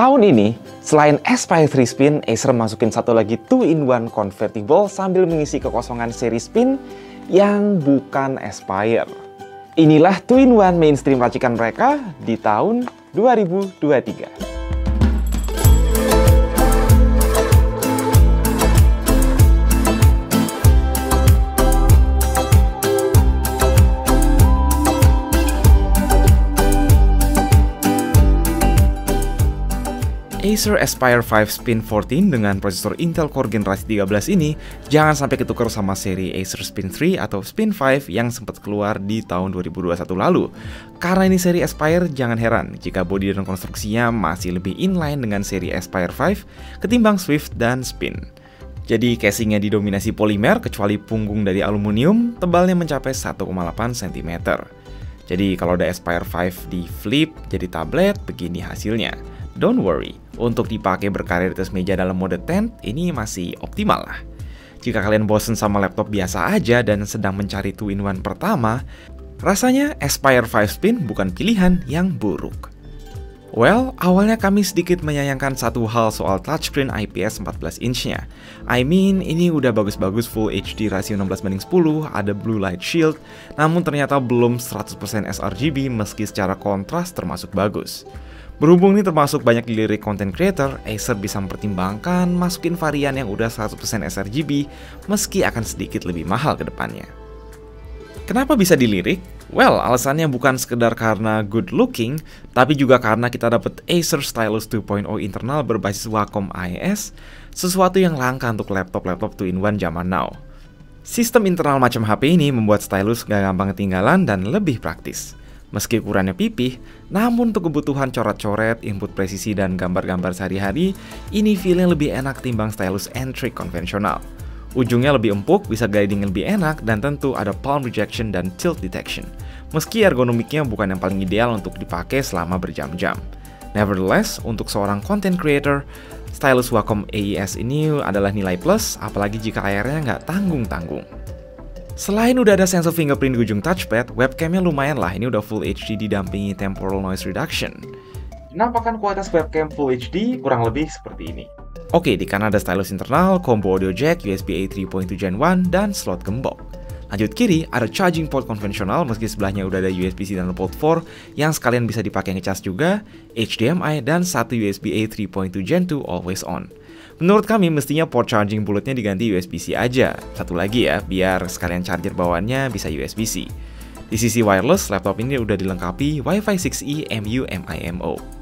Tahun ini, selain Aspire 3 Spin, Acer masukin satu lagi 2-in-1 convertible sambil mengisi kekosongan seri Spin yang bukan Aspire. Inilah 2-in-1 mainstream racikan mereka di tahun 2023. Acer Aspire 5 Spin 14 dengan prosesor Intel Core generasi 13 ini jangan sampai ketukar sama seri Acer Spin 3 atau Spin 5 yang sempat keluar di tahun 2021 lalu. Karena ini seri Aspire, jangan heran jika bodi dan konstruksinya masih lebih inline dengan seri Aspire 5 ketimbang Swift dan Spin. Jadi casingnya didominasi polimer kecuali punggung dari aluminium, tebalnya mencapai 1,8 cm. Jadi kalau ada Aspire 5 di flip jadi tablet, begini hasilnya. Don't worry, untuk dipakai berkarir di atas meja dalam mode tent, ini masih optimal lah. Jika kalian bosen sama laptop biasa aja dan sedang mencari 2-in-1 pertama, rasanya Aspire 5 Spin bukan pilihan yang buruk. Well, awalnya kami sedikit menyayangkan satu hal soal touchscreen IPS 14 inch-nya. I mean, ini udah bagus-bagus Full HD rasio 16:10, ada blue light shield, namun ternyata belum 100% sRGB meski secara kontras termasuk bagus. Berhubung ini termasuk banyak dilirik content creator, Acer bisa mempertimbangkan masukin varian yang udah 100% sRGB meski akan sedikit lebih mahal ke depannya. Kenapa bisa dilirik? Well, alasannya bukan sekedar karena good looking, tapi juga karena kita dapat Acer Stylus 2.0 internal berbasis Wacom AES, sesuatu yang langka untuk laptop-laptop 2-in-1 zaman now. Sistem internal macam HP ini membuat stylus gak gampang ketinggalan dan lebih praktis. Meski ukurannya pipih, namun untuk kebutuhan coret-coret, input presisi, dan gambar-gambar sehari-hari, ini feelnya lebih enak timbang stylus and-trick konvensional. Ujungnya lebih empuk, bisa gliding lebih enak, dan tentu ada palm rejection dan tilt detection. Meski ergonomiknya bukan yang paling ideal untuk dipakai selama berjam-jam. Nevertheless, untuk seorang content creator, stylus Wacom AES ini adalah nilai plus, apalagi jika layarnya nggak tanggung-tanggung. Selain udah ada sensor fingerprint di ujung touchpad, webcamnya lumayan lah, ini udah Full HD didampingi temporal noise reduction. Penampakan kualitas webcam Full HD kurang lebih seperti ini. Oke, di kanan ada stylus internal, combo audio jack, USB-A 3.2 Gen 1, dan slot gembok. Lanjut kiri, ada charging port konvensional meski sebelahnya udah ada USB-C dan port 4 yang sekalian bisa dipakai ngecas juga, HDMI, dan satu USB-A 3.2 Gen 2 always on. Menurut kami mestinya port charging bulletnya diganti USB-C aja. Satu lagi ya, biar sekalian charger bawaannya bisa USB-C. Di sisi wireless, laptop ini udah dilengkapi Wi-Fi 6E MU-MIMO.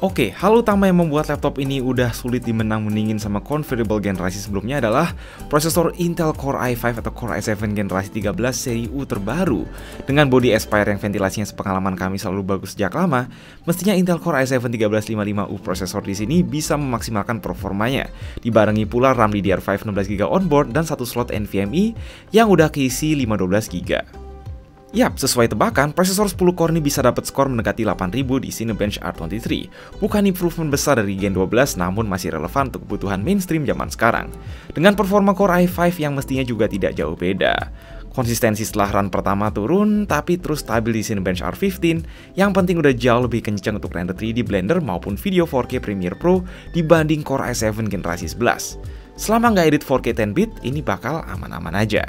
Oke, hal utama yang membuat laptop ini udah sulit dimenang-meningin sama convertible generasi sebelumnya adalah prosesor Intel Core i5 atau Core i7 generasi 13 seri U terbaru. Dengan bodi Aspire yang ventilasinya sepengalaman kami selalu bagus sejak lama, mestinya Intel Core i7 1355U prosesor di sini bisa memaksimalkan performanya, dibarengi pula RAM DDR5 16GB onboard dan satu slot NVMe yang udah keisi 512GB. Yap, sesuai tebakan, prosesor 10 core ini bisa dapat skor mendekati 8000 di Cinebench R23. Bukan improvement besar dari Gen 12, namun masih relevan untuk kebutuhan mainstream zaman sekarang. Dengan performa Core i5 yang mestinya juga tidak jauh beda. Konsistensi setelah run pertama turun, tapi terus stabil di Cinebench R15, yang penting udah jauh lebih kenceng untuk render 3D Blender maupun video 4K Premiere Pro dibanding Core i7 generasi 11. Selama nggak edit 4K 10-bit, ini bakal aman-aman aja.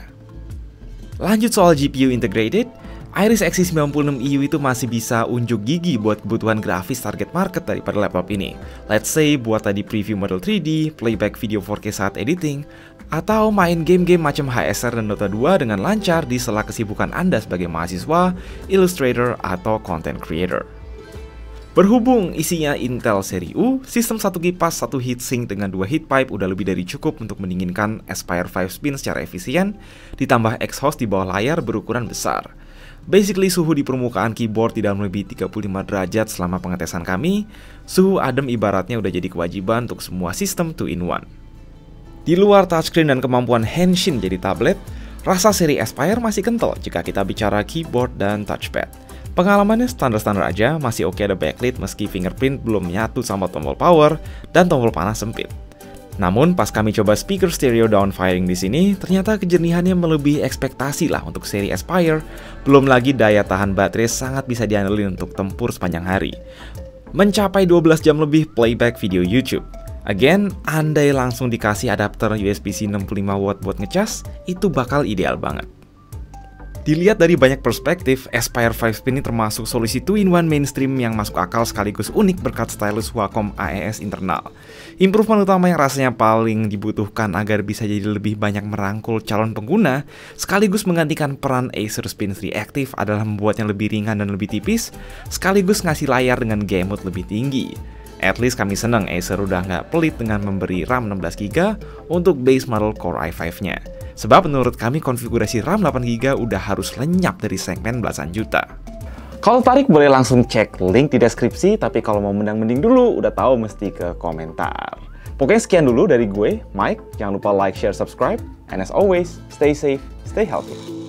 Lanjut soal GPU integrated, Iris Xe 96EU itu masih bisa unjuk gigi buat kebutuhan grafis target market daripada laptop ini. Let's say buat tadi preview model 3D, playback video 4K saat editing, atau main game-game macam HSR dan Dota 2 dengan lancar di sela kesibukan Anda sebagai mahasiswa, illustrator, atau content creator. Berhubung isinya Intel seri U, sistem satu kipas, satu heatsink dengan 2 heat pipe udah lebih dari cukup untuk mendinginkan Aspire 5 Spin secara efisien, ditambah exhaust di bawah layar berukuran besar. Basically suhu di permukaan keyboard tidak melebihi 35 derajat selama pengetesan kami, suhu adem ibaratnya udah jadi kewajiban untuk semua sistem 2-in-1. Di luar touchscreen dan kemampuan henshin jadi tablet, rasa seri Aspire masih kental jika kita bicara keyboard dan touchpad. Pengalamannya standar-standar aja, masih oke ada backlit meski fingerprint belum nyatu sama tombol power dan tombol panas sempit. Namun pas kami coba speaker stereo downfiring di sini, ternyata kejernihannya melebihi ekspektasi lah untuk seri Aspire. Belum lagi daya tahan baterai sangat bisa diandelin untuk tempur sepanjang hari. mencapai 12 jam lebih playback video YouTube. Again, andai langsung dikasih adapter USB-C 65W buat ngecas, itu bakal ideal banget. Dilihat dari banyak perspektif, Aspire 5 Spin ini termasuk solusi 2-in-1 mainstream yang masuk akal sekaligus unik berkat stylus Wacom AES internal. Improvement utama yang rasanya paling dibutuhkan agar bisa jadi lebih banyak merangkul calon pengguna, sekaligus menggantikan peran Acer Spin 3 Active adalah membuatnya lebih ringan dan lebih tipis, sekaligus ngasih layar dengan game mode lebih tinggi. At least kami seneng Acer udah nggak pelit dengan memberi RAM 16GB untuk base model Core i5-nya. Sebab menurut kami konfigurasi RAM 8GB udah harus lenyap dari segmen belasan juta. Kalau tertarik boleh langsung cek link di deskripsi, tapi kalau mau mending dulu udah tahu mesti ke komentar. Pokoknya sekian dulu dari gue, Mike. Jangan lupa like, share, subscribe, and as always, stay safe, stay healthy.